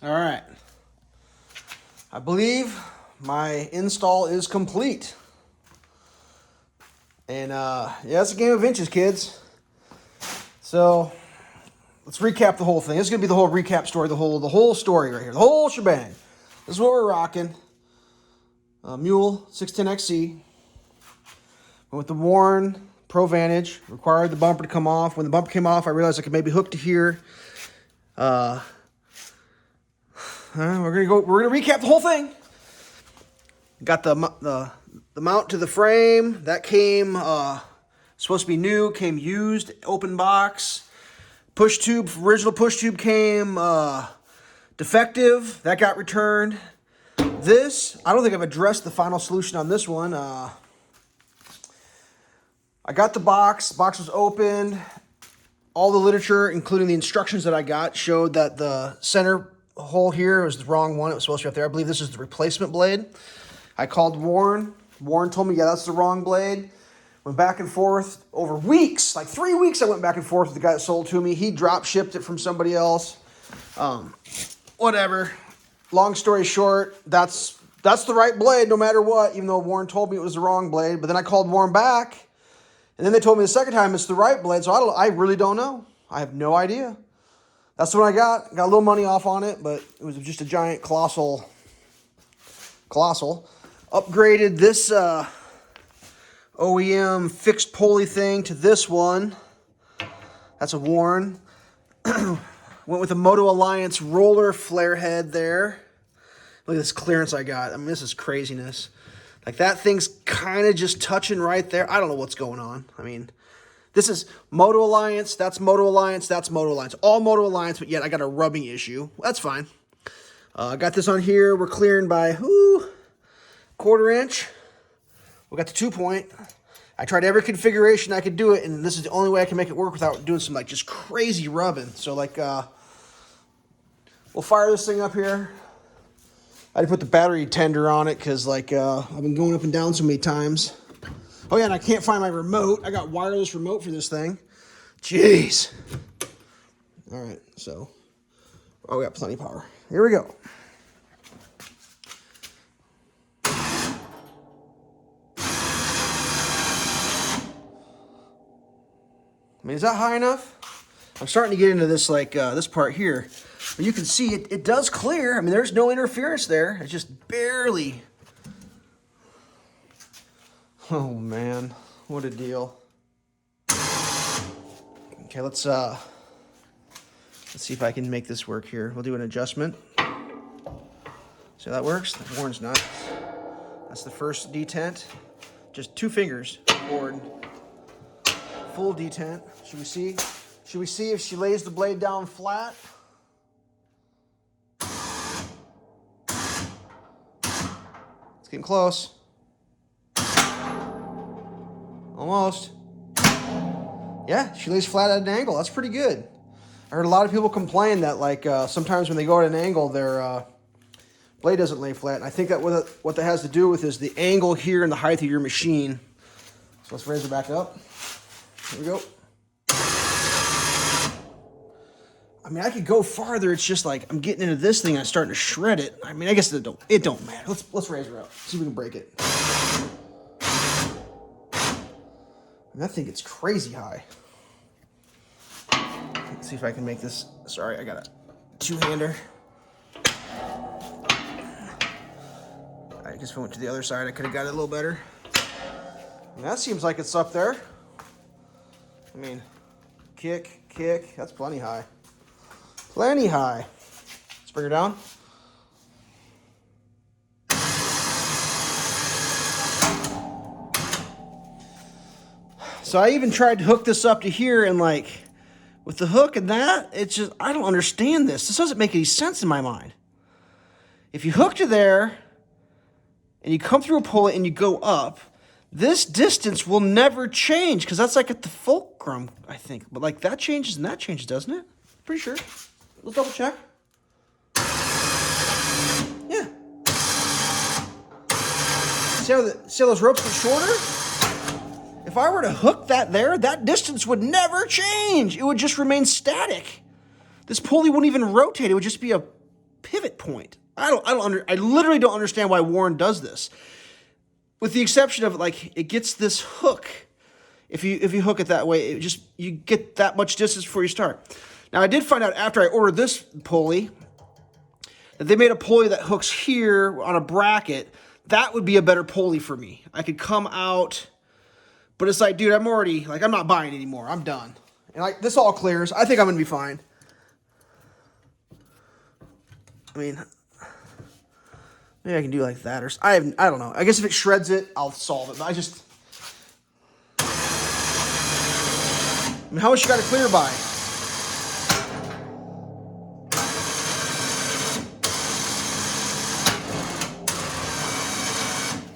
All right. I believe my install is complete. And yeah, it's a game of inches, kids. So let's recap the whole thing. This is gonna be the whole recap story, the whole story right here, the whole shebang. This is what we're rocking. Mule 610XC. Went with the Warren ProVantge. Required the bumper to come off. When the bumper came off, I realized I could maybe hook to here. We're gonna recap the whole thing. Got the mount to the frame. That came supposed to be new, came used, open box. Push tube, original push tube came defective. That got returned. This, I don't think I've addressed the final solution on this one. I got the box. Box was opened. All the literature, including the instructions that I got, showed that the center hole here was the wrong one. It was supposed to be up there. I believe this is the replacement blade. I called Warren. Warren told me, yeah, that's the wrong blade. Went back and forth over weeks, like 3 weeks I went back and forth with the guy that sold to me. He drop shipped it from somebody else. Whatever. Long story short, that's the right blade no matter what, even though Warren told me it was the wrong blade. But then I called Warren back, and then they told me the second time it's the right blade, so I really don't know. I have no idea. That's what I got. Got a little money off on it, but it was just a giant colossal. Upgraded this OEM fixed pulley thing to this one. That's a Warren. Went with a MotoAliance roller flare head there. Look at this clearance I got. I mean, this is craziness. Like, that thing's kind of just touching right there. I don't know what's going on. I mean, this is MotoAliance, that's MotoAliance, that's MotoAliance. All MotoAliance, but yet I got a rubbing issue. That's fine. I got this on here. We're clearing by, 1/4 inch. We got the 2-point. I tried every configuration I could do it, and this is the only way I can make it work without doing some, like, just crazy rubbing. So, like, we'll fire this thing up here. I had to put the battery tender on it because, like, I've been going up and down so many times. Oh, yeah, and I can't find my remote. I got wireless remote for this thing. Jeez. All right, so. Oh, we got plenty of power. Here we go. I mean, is that high enough? I'm starting to get into this, like, this part here. But you can see it does clear. I mean, there's no interference there. It's just barely. Oh, man. What a deal. Okay, let's see if I can make this work here. We'll do an adjustment. See how that works? The Warren's nut. That's the first detent. Just 2 fingers forward. Full detent. Should we see? Should we see if she lays the blade down flat? It's getting close. Almost. Yeah, she lays flat at an angle. That's pretty good. I heard a lot of people complain that, like, sometimes when they go at an angle, their blade doesn't lay flat. And I think that what that has to do with is the angle here and the height of your machine. So let's raise it back up. Here we go. I mean, I could go farther. It's just like I'm getting into this thing and I'm starting to shred it. I mean, I guess it don't matter. Let's raise her up. See if we can break it. And that thing gets crazy high. Let's see if I can make this. Sorry, I got a 2-hander. I guess if I went to the other side, I could have got it a little better. And that seems like it's up there. I mean, kick. That's plenty high. Plenty high. Let's bring her down. So I even tried to hook this up to here, and, like, with the hook and that, it's just, I don't understand this. This doesn't make any sense in my mind. If you hook to there, and you come through a pulley and you go up, this distance will never change, because that's, like, at the fulcrum, I think. But, like, that changes and that changes, doesn't it? Pretty sure. Let's double check. Yeah. See how those ropes get shorter? If I were to hook that there, that distance would never change. It would just remain static. This pulley wouldn't even rotate. It would just be a pivot point. I literally don't understand why Warren does this. With the exception of, like, it gets this hook. If you hook it that way, you get that much distance before you start. Now, I did find out after I ordered this pulley that they made a pulley that hooks here on a bracket. That would be a better pulley for me. I could come out, but it's like, dude, I'm not buying anymore. I'm done. And like, this all clears. I think I'm going to be fine. I mean, maybe I can do like that, or I don't know. I guess if it shreds it, I'll solve it. But how much you got to clear by?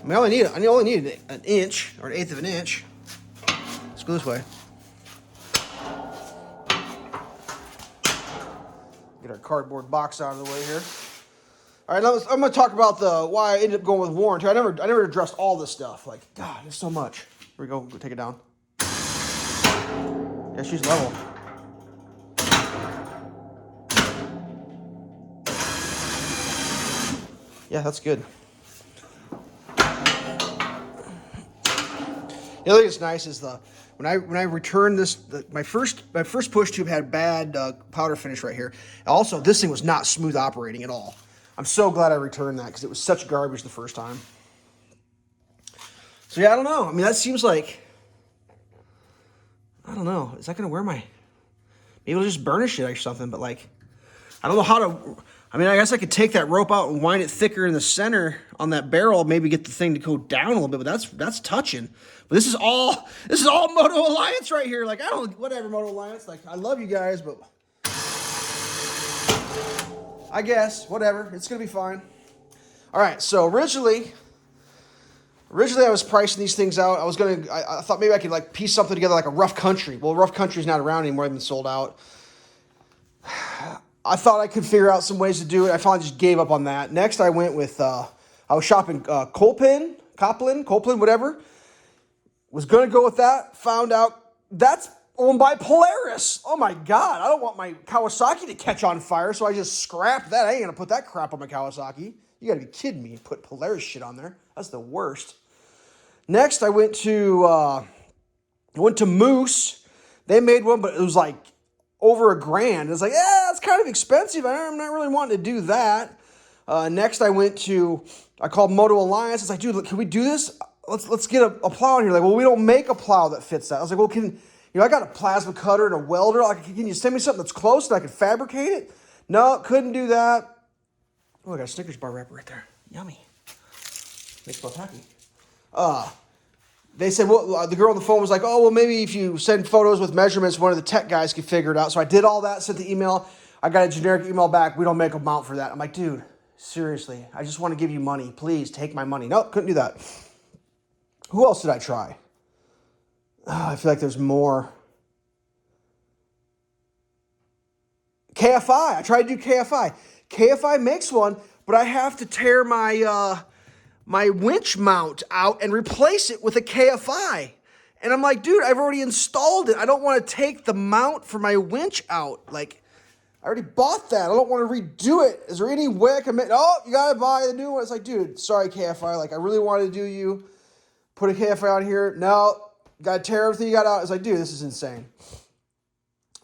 I only need an inch or an eighth of an inch. Let's go this way. Get our cardboard box out of the way here. All right, now I'm going to talk about why I ended up going with Warren too. I never addressed all this stuff. Like, God, there's so much. Here we go. Go take it down. Yeah, she's level. Yeah, that's good. The other thing that's nice is when I returned this, my first push tube had bad powder finish right here. Also, this thing was not smooth operating at all. I'm so glad I returned that because it was such garbage the first time. So yeah, I don't know. I mean, that seems like, I don't know. Is that gonna wear my? Maybe it'll just burnish it or something. But like, I don't know how to. I mean, I guess I could take that rope out and wind it thicker in the center on that barrel, maybe get the thing to go down a little bit, but that's touching. But this is all MotoAliance right here. Like, whatever, MotoAliance. Like, I love you guys, but I guess, whatever. It's going to be fine. All right, so originally I was pricing these things out. I thought maybe I could like piece something together like a Rough Country. Well, Rough Country's not around anymore. They've been sold out. I thought I could figure out some ways to do it. I finally just gave up on that. Next, I went with, I was shopping Coplin, whatever. Was going to go with that. Found out that's owned by Polaris. Oh my God. I don't want my Kawasaki to catch on fire, so I just scrapped that. I ain't going to put that crap on my Kawasaki. You got to be kidding me. Put Polaris shit on there. That's the worst. Next, I went to Moose. They made one, but it was like over $1,000. It's like, yeah, it's kind of expensive. I'm not really wanting to do that. Next, I called MotoAliance. It's like, dude, can we do this? Let's get a plow in here. Like, well, we don't make a plow that fits that. I was like, well, I got a plasma cutter and a welder. Like, can you send me something that's close and I can fabricate it? No, couldn't do that. Oh, I got a Snickers bar wrapper right there. Yummy. Makes me happy. They said, well, the girl on the phone was like, oh, well, maybe if you send photos with measurements, one of the tech guys could figure it out. So I did all that, sent the email. I got a generic email back. We don't make a mount for that. I'm like, dude, seriously, I just want to give you money. Please take my money. Nope, couldn't do that. Who else did I try? I feel like there's more. KFI. I tried to do KFI. KFI makes one, but I have to tear my winch mount out and replace it with a KFI. And I'm like, dude, I've already installed it. I don't want to take the mount for my winch out. Like, I already bought that. I don't want to redo it. Is there any way I can make... Oh, you got to buy the new one. It's like, dude, sorry, KFI. Like, I really wanted to do you. Put a KFI on here. No, got to tear everything you got out. It's like, dude, this is insane.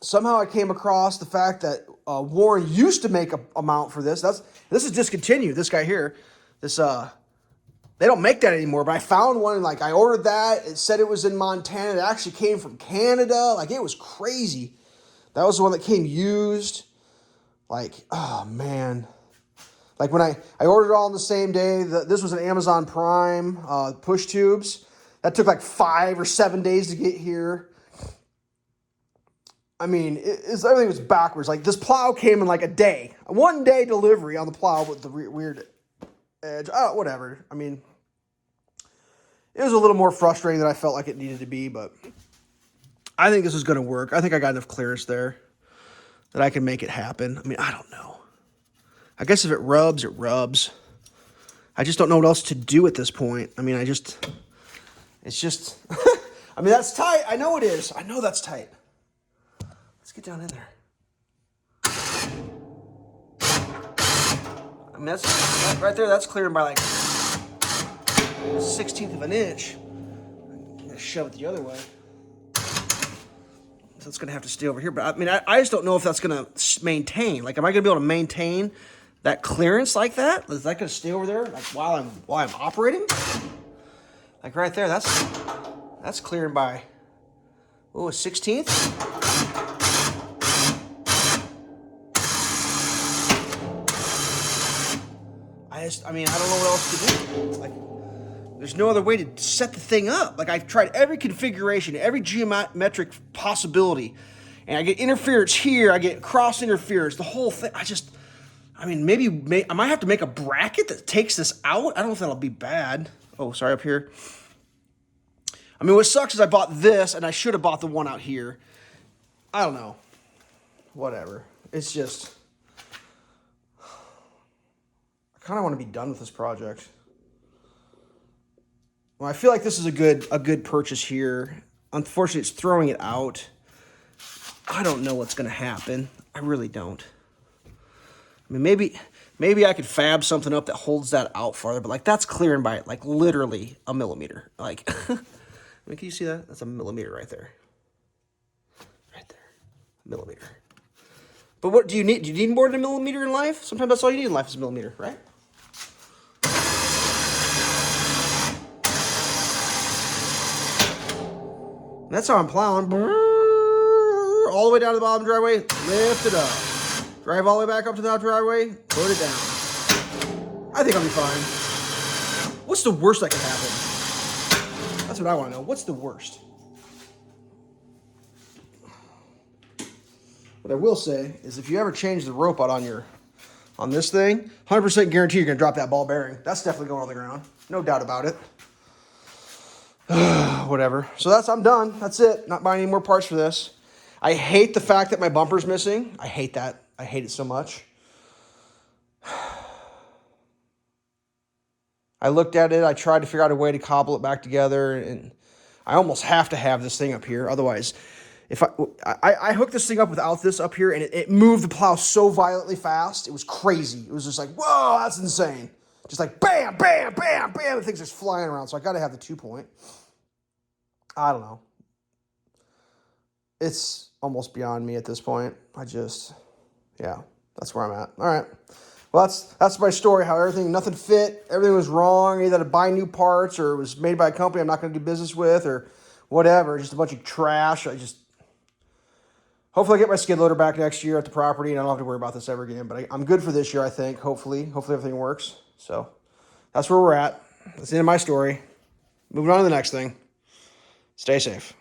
Somehow I came across the fact that Warren used to make a mount for this. This is discontinued, this guy here. They don't make that anymore, but I found one, and like I ordered that. It said it was in Montana. It actually came from Canada. Like, it was crazy. That was the one that came used. Like, oh man. Like when I ordered it all on the same day. This was an Amazon Prime push tubes. That took like 5 or 7 days to get here. I mean, everything was backwards. Like, this plow came in like a day. A 1-day delivery on the plow with the weird edge. Oh, whatever. I mean, it was a little more frustrating than I felt like it needed to be, but I think this is going to work. I think I got enough clearance there that I can make it happen. I mean, I don't know. I guess if it rubs, it rubs. I just don't know what else to do at this point. I mean, it's just, I mean, that's tight. I know it is. I know that's tight. Let's get down in there. I mean, that's right there. That's clearing by like 1/16 of an inch. I'm gonna shove it the other way. So it's gonna have to stay over here. But I mean, I just don't know if that's gonna maintain. Like, am I gonna be able to maintain that clearance like that? Is that gonna stay over there like while I'm operating? Like right there, that's clearing by 1/16. I mean, I don't know what else to do. Like, there's no other way to set the thing up. Like, I've tried every configuration, every geometric possibility, and I get interference here, I get cross interference, the whole thing. I mean, maybe I might have to make a bracket that takes this out. I don't know if that'll be bad. Oh, sorry, up here. I mean, what sucks is I bought this, and I should have bought the one out here. I don't know. Whatever. It's just, I kind of want to be done with this project. Well, I feel like this is a good purchase here. Unfortunately, it's throwing it out. I don't know what's going to happen. I really don't. I mean, maybe I could fab something up that holds that out farther, but like that's clearing by like literally a millimeter. Like, I mean, can you see that? That's a millimeter right there. Right there, a millimeter. But what do you need? Do you need more than a millimeter in life? Sometimes that's all you need in life is a millimeter, right? And that's how I'm plowing. All the way down to the bottom driveway, lift it up. Drive all the way back up to the driveway, put it down. I think I'll be fine. What's the worst that could happen? That's what I want to know. What's the worst? What I will say is if you ever change the rope out on this thing, 100% guarantee you're going to drop that ball bearing. That's definitely going on the ground. No doubt about it. Whatever. So I'm done. That's it. Not buying any more parts for this. I hate the fact that my bumper's missing. I hate that. I hate it so much. I looked at it. I tried to figure out a way to cobble it back together, and I almost have to have this thing up here. Otherwise, if I hooked this thing up without this up here, and it moved the plow so violently fast, it was crazy. It was just like, whoa, that's insane. Just like bam, bam, bam, bam. The thing's just flying around. So I got to have the 2-point. I don't know. It's almost beyond me at this point. Yeah, that's where I'm at. All right. Well, that's my story, how nothing fit, everything was wrong. Either to buy new parts or it was made by a company I'm not going to do business with or whatever. Just a bunch of trash. Hopefully I get my skid loader back next year at the property and I don't have to worry about this ever again. But I'm good for this year, I think, hopefully. Hopefully everything works. So that's where we're at. That's the end of my story. Moving on to the next thing. Stay safe.